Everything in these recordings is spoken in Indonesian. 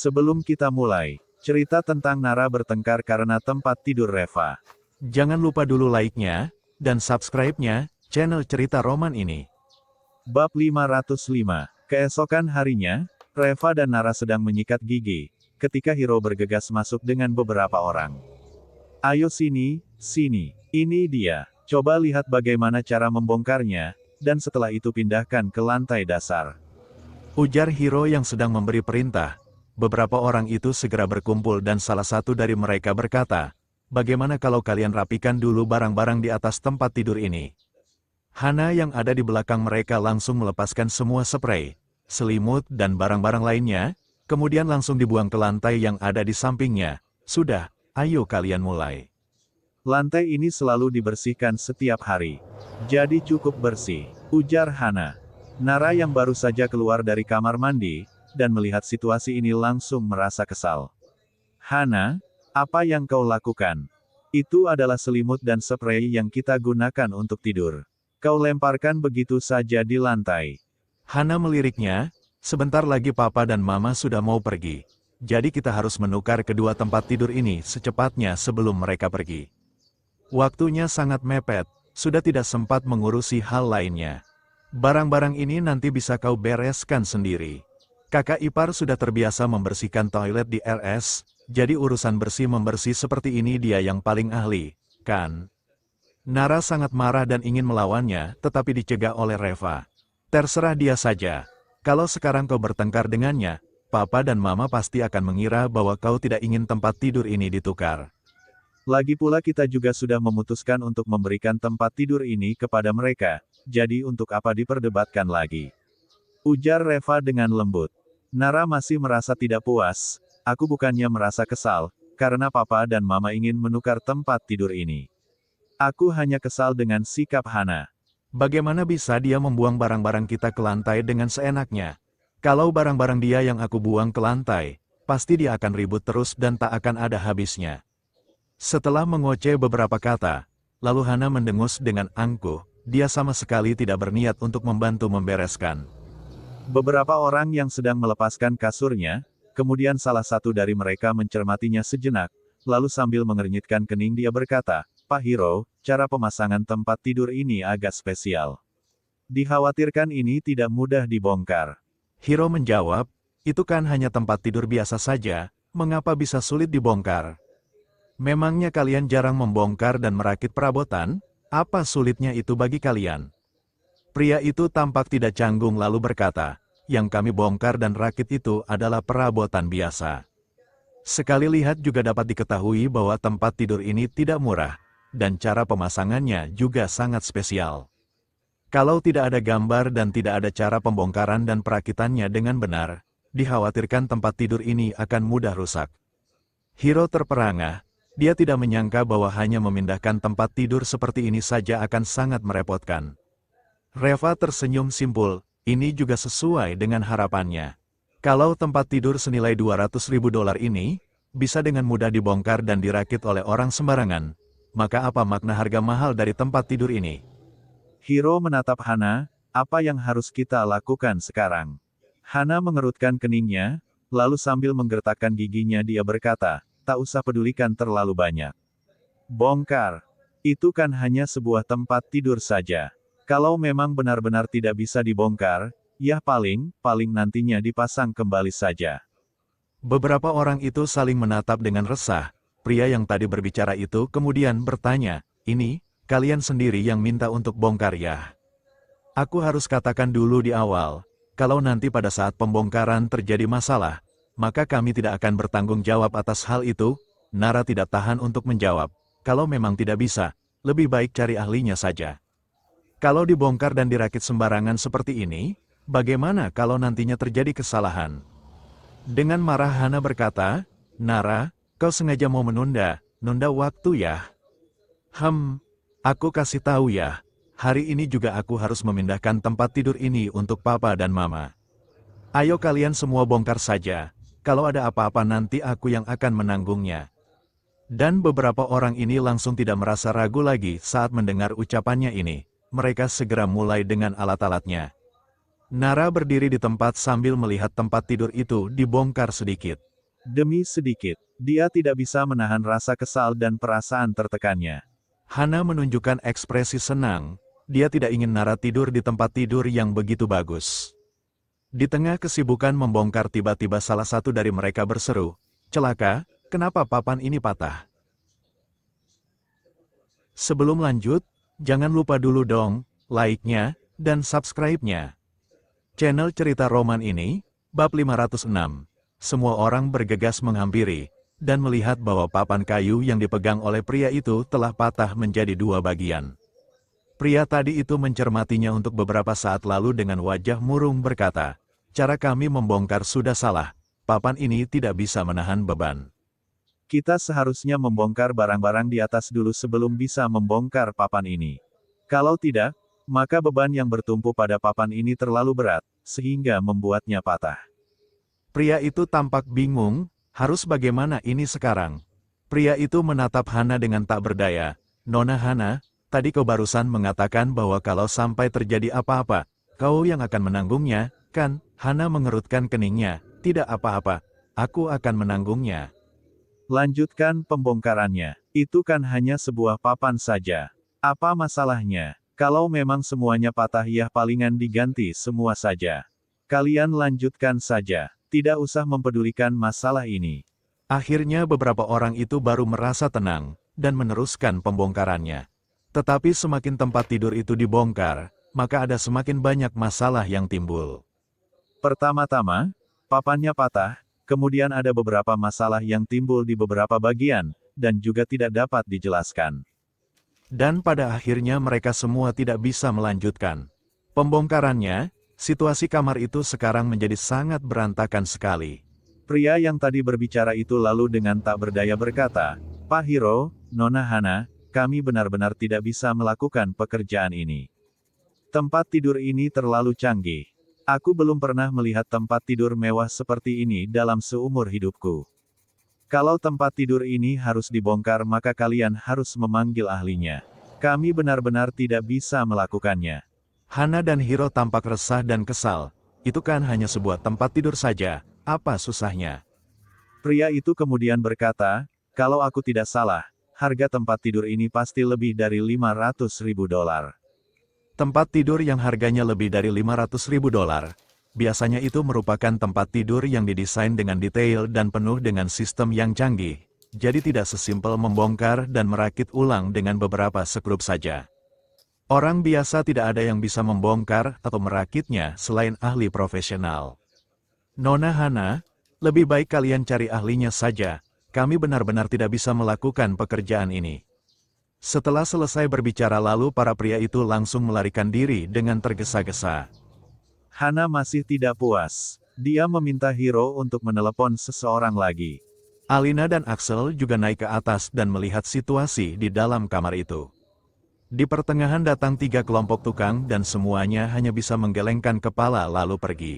Sebelum kita mulai, cerita tentang Nara bertengkar karena tempat tidur Reva. Jangan lupa dulu like-nya, dan subscribe-nya, channel cerita roman ini. Bab 505. Keesokan harinya, Reva dan Nara sedang menyikat gigi, ketika Hiro bergegas masuk dengan beberapa orang. Ayo sini, sini, ini dia. Coba lihat bagaimana cara membongkarnya, dan setelah itu pindahkan ke lantai dasar. Ujar Hiro yang sedang memberi perintah. Beberapa orang itu segera berkumpul dan salah satu dari mereka berkata, "Bagaimana kalau kalian rapikan dulu barang-barang di atas tempat tidur ini?" Hana yang ada di belakang mereka langsung melepaskan semua spray, selimut dan barang-barang lainnya, kemudian langsung dibuang ke lantai yang ada di sampingnya. "Sudah, ayo kalian mulai." Lantai ini selalu dibersihkan setiap hari. Jadi cukup bersih, ujar Hana. Nara yang baru saja keluar dari kamar mandi, dan melihat situasi ini langsung merasa kesal. "Hana, apa yang kau lakukan? Itu adalah selimut dan spray yang kita gunakan untuk tidur. Kau lemparkan begitu saja di lantai." Hana meliriknya, "Sebentar lagi papa dan mama sudah mau pergi. Jadi kita harus menukar kedua tempat tidur ini secepatnya sebelum mereka pergi. Waktunya sangat mepet, sudah tidak sempat mengurusi hal lainnya. Barang-barang ini nanti bisa kau bereskan sendiri. Kakak ipar sudah terbiasa membersihkan toilet di RS, jadi urusan bersih-membersih seperti ini dia yang paling ahli, kan?" Nara sangat marah dan ingin melawannya, tetapi dicegah oleh Reva. "Terserah dia saja. Kalau sekarang kau bertengkar dengannya, papa dan mama pasti akan mengira bahwa kau tidak ingin tempat tidur ini ditukar. Lagi pula kita juga sudah memutuskan untuk memberikan tempat tidur ini kepada mereka, jadi untuk apa diperdebatkan lagi?" Ujar Reva dengan lembut. Nara masih merasa tidak puas. "Aku bukannya merasa kesal, karena papa dan mama ingin menukar tempat tidur ini. Aku hanya kesal dengan sikap Hana. Bagaimana bisa dia membuang barang-barang kita ke lantai dengan seenaknya? Kalau barang-barang dia yang aku buang ke lantai, pasti dia akan ribut terus dan tak akan ada habisnya." Setelah mengoceh beberapa kata, lalu Hana mendengus dengan angkuh. Dia sama sekali tidak berniat untuk membantu membereskan. Beberapa orang yang sedang melepaskan kasurnya, kemudian salah satu dari mereka mencermatinya sejenak, lalu sambil mengernyitkan kening dia berkata, "Pak Hiro, cara pemasangan tempat tidur ini agak spesial. Dikhawatirkan ini tidak mudah dibongkar." Hiro menjawab, "Itu kan hanya tempat tidur biasa saja, mengapa bisa sulit dibongkar? Memangnya kalian jarang membongkar dan merakit perabotan? Apa sulitnya itu bagi kalian?" Pria itu tampak tidak canggung lalu berkata, "Yang kami bongkar dan rakit itu adalah perabotan biasa. Sekali lihat juga dapat diketahui bahwa tempat tidur ini tidak murah, dan cara pemasangannya juga sangat spesial. Kalau tidak ada gambar dan tidak ada cara pembongkaran dan perakitannya dengan benar, dikhawatirkan tempat tidur ini akan mudah rusak." Hiro terperangah. Dia tidak menyangka bahwa hanya memindahkan tempat tidur seperti ini saja akan sangat merepotkan. Reva tersenyum simpul, ini juga sesuai dengan harapannya. Kalau tempat tidur senilai $200.000 ini, bisa dengan mudah dibongkar dan dirakit oleh orang sembarangan, maka apa makna harga mahal dari tempat tidur ini? Hiro menatap Hana, "Apa yang harus kita lakukan sekarang?" Hana mengerutkan keningnya, lalu sambil menggertakkan giginya dia berkata, "Tak usah pedulikan terlalu banyak. Bongkar. Itu kan hanya sebuah tempat tidur saja. Kalau memang benar-benar tidak bisa dibongkar, ya paling nantinya dipasang kembali saja." Beberapa orang itu saling menatap dengan resah. Pria yang tadi berbicara itu kemudian bertanya, "Ini, kalian sendiri yang minta untuk bongkar ya? Aku harus katakan dulu di awal, kalau nanti pada saat pembongkaran terjadi masalah, maka kami tidak akan bertanggung jawab atas hal itu." Nara tidak tahan untuk menjawab, "Kalau memang tidak bisa, lebih baik cari ahlinya saja. Kalau dibongkar dan dirakit sembarangan seperti ini, bagaimana kalau nantinya terjadi kesalahan?" Dengan marah Hana berkata, "Nara, kau sengaja mau nunda waktu ya? Aku kasih tahu ya, hari ini juga aku harus memindahkan tempat tidur ini untuk papa dan mama. Ayo kalian semua bongkar saja, kalau ada apa-apa nanti aku yang akan menanggungnya." Dan beberapa orang ini langsung tidak merasa ragu lagi saat mendengar ucapannya ini. Mereka segera mulai dengan alat-alatnya. Nara berdiri di tempat sambil melihat tempat tidur itu dibongkar sedikit. Demi sedikit, dia tidak bisa menahan rasa kesal dan perasaan tertekannya. Hana menunjukkan ekspresi senang. Dia tidak ingin Nara tidur di tempat tidur yang begitu bagus. Di tengah kesibukan membongkar, tiba-tiba salah satu dari mereka berseru, "Celaka, kenapa papan ini patah?" Sebelum lanjut, jangan lupa dulu dong, like-nya, dan subscribe-nya. Channel Cerita Roman ini, bab 506. Semua orang bergegas menghampiri, dan melihat bahwa papan kayu yang dipegang oleh pria itu telah patah menjadi dua bagian. Pria tadi itu mencermatinya untuk beberapa saat lalu dengan wajah murung berkata, "Cara kami membongkar sudah salah, papan ini tidak bisa menahan beban. Kita seharusnya membongkar barang-barang di atas dulu sebelum bisa membongkar papan ini. Kalau tidak, maka beban yang bertumpu pada papan ini terlalu berat, sehingga membuatnya patah." Pria itu tampak bingung, harus bagaimana ini sekarang? Pria itu menatap Hana dengan tak berdaya. "Nona Hana, tadi kau barusan mengatakan bahwa kalau sampai terjadi apa-apa, kau yang akan menanggungnya, kan?" Hana mengerutkan keningnya. "Tidak apa-apa, aku akan menanggungnya." Lanjutkan pembongkarannya. Itu kan hanya sebuah papan saja. Apa masalahnya? Kalau memang semuanya patah, ya palingan diganti semua saja. Kalian lanjutkan saja. Tidak usah mempedulikan masalah ini. Akhirnya beberapa orang itu baru merasa tenang, dan meneruskan pembongkarannya. Tetapi semakin tempat tidur itu dibongkar, maka ada semakin banyak masalah yang timbul. Pertama-tama, papannya patah, kemudian ada beberapa masalah yang timbul di beberapa bagian, dan juga tidak dapat dijelaskan. Dan pada akhirnya mereka semua tidak bisa melanjutkan pembongkarannya. Situasi kamar itu sekarang menjadi sangat berantakan sekali. Pria yang tadi berbicara itu lalu dengan tak berdaya berkata, "Pak Hiro, Nona Hana, kami benar-benar tidak bisa melakukan pekerjaan ini. Tempat tidur ini terlalu canggih. Aku belum pernah melihat tempat tidur mewah seperti ini dalam seumur hidupku. Kalau tempat tidur ini harus dibongkar, maka kalian harus memanggil ahlinya. Kami benar-benar tidak bisa melakukannya." Hana dan Hiro tampak resah dan kesal. Itu kan hanya sebuah tempat tidur saja, apa susahnya? Pria itu kemudian berkata, "Kalau aku tidak salah, harga tempat tidur ini pasti lebih dari $500.000. Tempat tidur yang harganya lebih dari $500.000. Biasanya itu merupakan tempat tidur yang didesain dengan detail dan penuh dengan sistem yang canggih. Jadi tidak sesimpel membongkar dan merakit ulang dengan beberapa skrup saja. Orang biasa tidak ada yang bisa membongkar atau merakitnya selain ahli profesional. Nona Hana, lebih baik kalian cari ahlinya saja. Kami benar-benar tidak bisa melakukan pekerjaan ini." Setelah selesai berbicara lalu para pria itu langsung melarikan diri dengan tergesa-gesa. Hana masih tidak puas. Dia meminta Hiro untuk menelepon seseorang lagi. Alina dan Axel juga naik ke atas dan melihat situasi di dalam kamar itu. Di pertengahan datang 3 kelompok tukang dan semuanya hanya bisa menggelengkan kepala lalu pergi.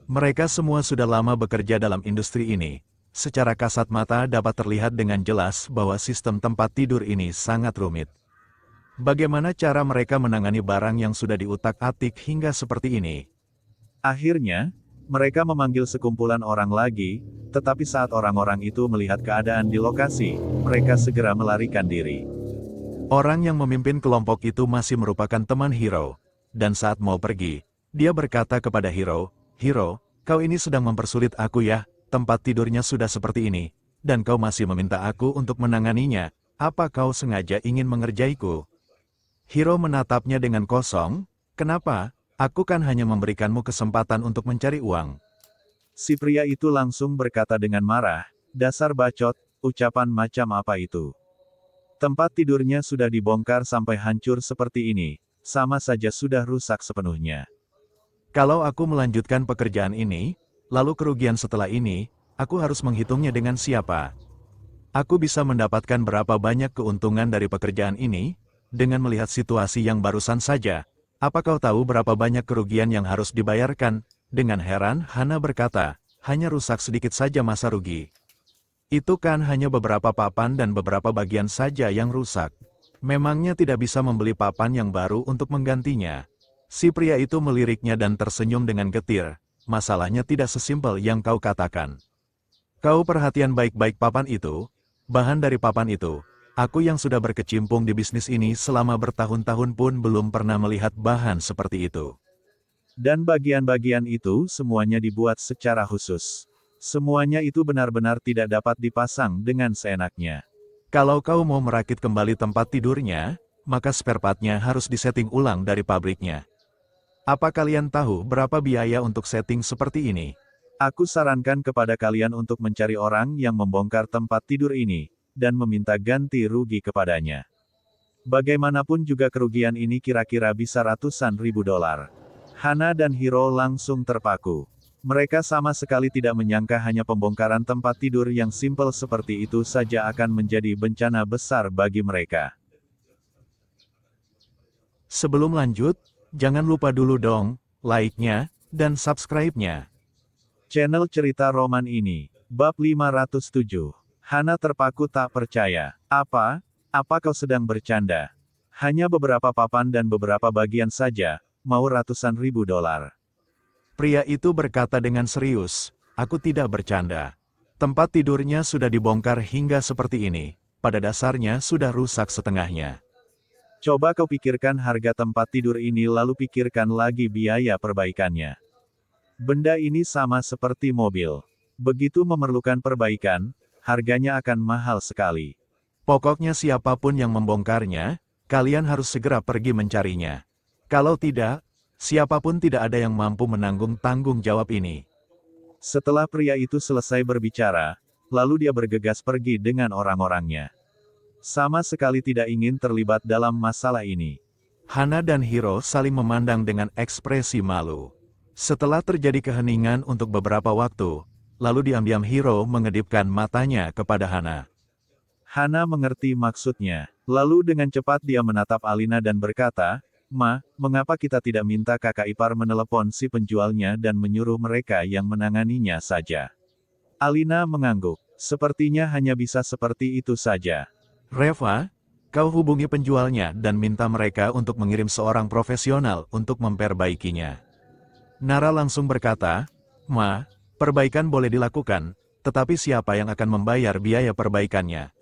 Mereka semua sudah lama bekerja dalam industri ini. Secara kasat mata dapat terlihat dengan jelas bahwa sistem tempat tidur ini sangat rumit. Bagaimana cara mereka menangani barang yang sudah diutak-atik hingga seperti ini? Akhirnya, mereka memanggil sekumpulan orang lagi, tetapi saat orang-orang itu melihat keadaan di lokasi, mereka segera melarikan diri. Orang yang memimpin kelompok itu masih merupakan teman Hiro, dan saat mau pergi, dia berkata kepada Hiro, "Hiro, kau ini sedang mempersulit aku ya, tempat tidurnya sudah seperti ini, dan kau masih meminta aku untuk menanganinya, apa kau sengaja ingin mengerjaiku?" Hiro menatapnya dengan kosong, "Kenapa? Aku kan hanya memberikanmu kesempatan untuk mencari uang." Si pria itu langsung berkata dengan marah, "Dasar bacot, ucapan macam apa itu? Tempat tidurnya sudah dibongkar sampai hancur seperti ini, sama saja sudah rusak sepenuhnya. Kalau aku melanjutkan pekerjaan ini, lalu kerugian setelah ini, aku harus menghitungnya dengan siapa? Aku bisa mendapatkan berapa banyak keuntungan dari pekerjaan ini? Dengan melihat situasi yang barusan saja, apa kau tahu berapa banyak kerugian yang harus dibayarkan?" Dengan heran, Hana berkata, "Hanya rusak sedikit saja masa rugi? Itu kan hanya beberapa papan dan beberapa bagian saja yang rusak. Memangnya tidak bisa membeli papan yang baru untuk menggantinya?" Si pria itu meliriknya dan tersenyum dengan getir. "Masalahnya tidak sesimpel yang kau katakan. Kau perhatian baik-baik papan itu, bahan dari papan itu. Aku yang sudah berkecimpung di bisnis ini selama bertahun-tahun pun belum pernah melihat bahan seperti itu. Dan bagian-bagian itu semuanya dibuat secara khusus. Semuanya itu benar-benar tidak dapat dipasang dengan seenaknya. Kalau kau mau merakit kembali tempat tidurnya, maka spare part-nya harus disetting ulang dari pabriknya. Apa kalian tahu berapa biaya untuk setting seperti ini? Aku sarankan kepada kalian untuk mencari orang yang membongkar tempat tidur ini, dan meminta ganti rugi kepadanya. Bagaimanapun juga kerugian ini kira-kira bisa ratusan ribu dolar. Hana dan Hiro langsung terpaku. Mereka sama sekali tidak menyangka hanya pembongkaran tempat tidur yang simpel seperti itu saja akan menjadi bencana besar bagi mereka. Sebelum lanjut, jangan lupa dulu dong, like-nya, dan subscribe-nya. Channel Cerita Roman ini, bab 507. Hana terpaku tak percaya. Apa? Apa kau sedang bercanda? Hanya beberapa papan dan beberapa bagian saja, mau ratusan ribu dolar. Pria itu berkata dengan serius, aku tidak bercanda. Tempat tidurnya sudah dibongkar hingga seperti ini, pada dasarnya sudah rusak setengahnya. Coba kau pikirkan harga tempat tidur ini lalu pikirkan lagi biaya perbaikannya. Benda ini sama seperti mobil. Begitu memerlukan perbaikan, harganya akan mahal sekali. Pokoknya siapapun yang membongkarnya, kalian harus segera pergi mencarinya. Kalau tidak, siapapun tidak ada yang mampu menanggung tanggung jawab ini. Setelah pria itu selesai berbicara, lalu dia bergegas pergi dengan orang-orangnya. Sama sekali tidak ingin terlibat dalam masalah ini. Hana dan Hiro saling memandang dengan ekspresi malu. Setelah terjadi keheningan untuk beberapa waktu, lalu diam-diam Hiro mengedipkan matanya kepada Hana. Hana mengerti maksudnya. Lalu dengan cepat dia menatap Alina dan berkata, Ma, mengapa kita tidak minta kakak ipar menelepon si penjualnya dan menyuruh mereka yang menanganinya saja? Alina mengangguk. Sepertinya hanya bisa seperti itu saja. Reva, kau hubungi penjualnya dan minta mereka untuk mengirim seorang profesional untuk memperbaikinya. Nara langsung berkata, Ma, perbaikan boleh dilakukan, tetapi siapa yang akan membayar biaya perbaikannya?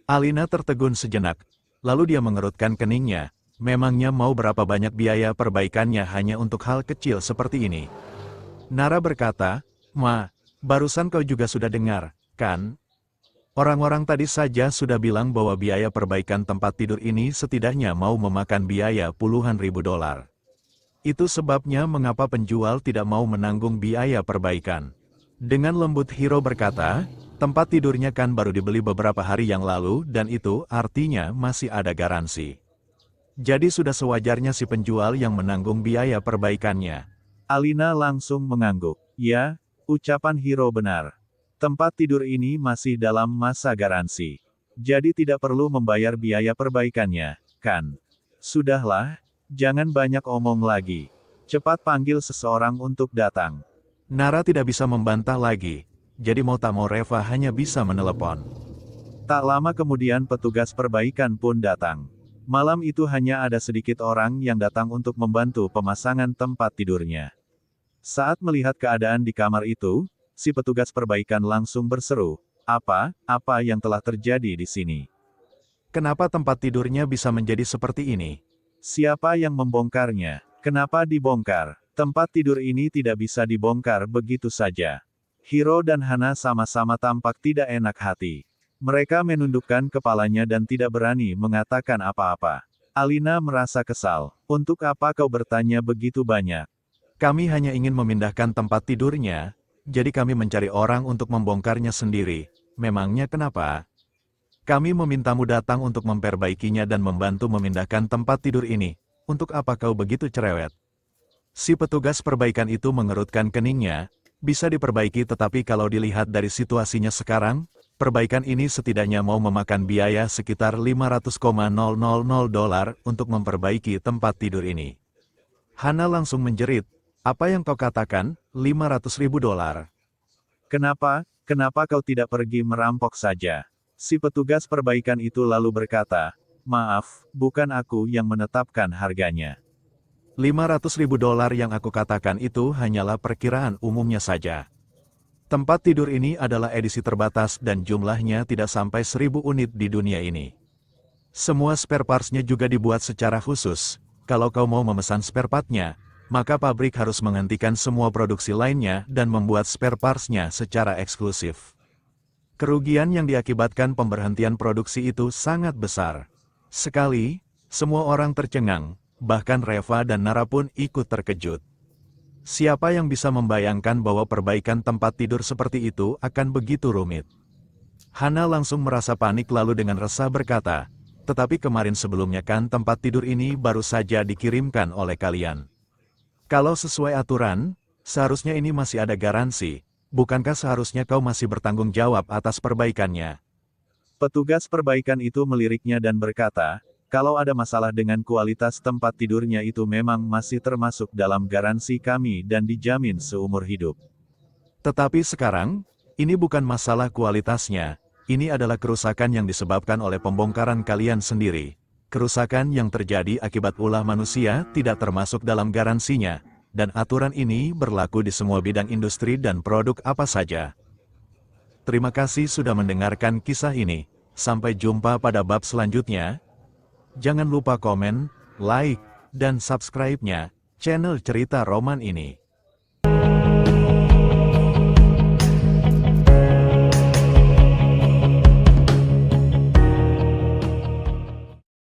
Alina tertegun sejenak, lalu dia mengerutkan keningnya. Memangnya mau berapa banyak biaya perbaikannya hanya untuk hal kecil seperti ini? Nara berkata, Ma, barusan kau juga sudah dengar, kan? Orang-orang tadi saja sudah bilang bahwa biaya perbaikan tempat tidur ini setidaknya mau memakan biaya puluhan ribu dolar. Itu sebabnya mengapa penjual tidak mau menanggung biaya perbaikan. Dengan lembut Hiro berkata, tempat tidurnya kan baru dibeli beberapa hari yang lalu dan itu artinya masih ada garansi. Jadi sudah sewajarnya si penjual yang menanggung biaya perbaikannya. Alina langsung mengangguk. Ya, ucapan Hiro benar. Tempat tidur ini masih dalam masa garansi. Jadi tidak perlu membayar biaya perbaikannya, kan? Sudahlah, jangan banyak omong lagi. Cepat panggil seseorang untuk datang. Nara tidak bisa membantah lagi, jadi mau tak mau Reva hanya bisa menelepon. Tak lama kemudian petugas perbaikan pun datang. Malam itu hanya ada sedikit orang yang datang untuk membantu pemasangan tempat tidurnya. Saat melihat keadaan di kamar itu, si petugas perbaikan langsung berseru, apa yang telah terjadi di sini? Kenapa tempat tidurnya bisa menjadi seperti ini? Siapa yang membongkarnya? Kenapa dibongkar? Tempat tidur ini tidak bisa dibongkar begitu saja. Hiro dan Hana sama-sama tampak tidak enak hati. Mereka menundukkan kepalanya dan tidak berani mengatakan apa-apa. Alina merasa kesal. Untuk apa kau bertanya begitu banyak? Kami hanya ingin memindahkan tempat tidurnya, jadi kami mencari orang untuk membongkarnya sendiri. Memangnya kenapa? Kami memintamu datang untuk memperbaikinya dan membantu memindahkan tempat tidur ini. Untuk apa kau begitu cerewet? Si petugas perbaikan itu mengerutkan keningnya. Bisa diperbaiki tetapi kalau dilihat dari situasinya sekarang, perbaikan ini setidaknya mau memakan biaya sekitar 500,000 dolar untuk memperbaiki tempat tidur ini. Hana langsung menjerit, apa yang kau katakan, 500.000 dolar? Kenapa kau tidak pergi merampok saja? Si petugas perbaikan itu lalu berkata, maaf, bukan aku yang menetapkan harganya. 500.000 dolar yang aku katakan itu hanyalah perkiraan umumnya saja. Tempat tidur ini adalah edisi terbatas dan jumlahnya tidak sampai 1000 unit di dunia ini. Semua spare parts-nya juga dibuat secara khusus. Kalau kau mau memesan spare part-nya, maka pabrik harus menghentikan semua produksi lainnya dan membuat spare parts-nya secara eksklusif. Kerugian yang diakibatkan pemberhentian produksi itu sangat besar. Sekali, semua orang tercengang, bahkan Reva dan Nara pun ikut terkejut. Siapa yang bisa membayangkan bahwa perbaikan tempat tidur seperti itu akan begitu rumit? Hana langsung merasa panik lalu dengan resah berkata, "Tetapi kemarin sebelumnya kan tempat tidur ini baru saja dikirimkan oleh kalian. Kalau sesuai aturan, seharusnya ini masih ada garansi. Bukankah seharusnya kau masih bertanggung jawab atas perbaikannya?" Petugas perbaikan itu meliriknya dan berkata, "Kalau ada masalah dengan kualitas tempat tidurnya itu memang masih termasuk dalam garansi kami dan dijamin seumur hidup. Tetapi sekarang, ini bukan masalah kualitasnya, ini adalah kerusakan yang disebabkan oleh pembongkaran kalian sendiri. Kerusakan yang terjadi akibat ulah manusia tidak termasuk dalam garansinya, dan aturan ini berlaku di semua bidang industri dan produk apa saja." Terima kasih sudah mendengarkan kisah ini. Sampai jumpa pada bab selanjutnya. Jangan lupa komen, like, dan subscribe-nya channel Cerita Roman ini.